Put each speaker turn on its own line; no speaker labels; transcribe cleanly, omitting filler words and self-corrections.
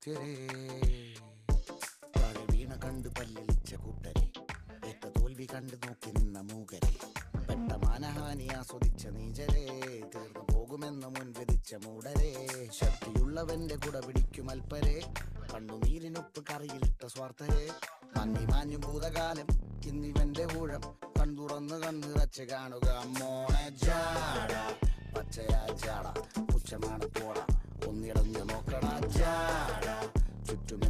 കൃത്യരേ. താഴെ വീണ കണ്ട് പല്ലിളിച്ച കൂട്ടരെ, ഏറ്റ തോൽവി കണ്ട് നോക്കി നിന്ന മൂകരെ, പെട്ട മാനഹാനി ആസ്വദിച്ച നീചരെ, തീർന്നു പോകുമെന്ന് മുൻവിധിച്ച മൂടരെ, ശക്തിയുള്ളവന്റെ കുട പിടിക്കും അൽപ്പരെ, കണ്ണുനീരിനൊപ്പ് കറിയിലിട്ട സ്വാർത്ഥരെ, മങ്ങി മാഞ്ഞു ഭൂതകാലം ഇന്നിവന്റെ ഊഴം, കൺതുറന്ന് കണ്ണിറച്ച് കാണുക മോണെ ജാട. പച്ചയാ ജാട പുച്ഛമാണ് പോട, ഒന്നിടഞ്ഞു നോക്കണ ജാട, ചുറ്റുമെന്ന്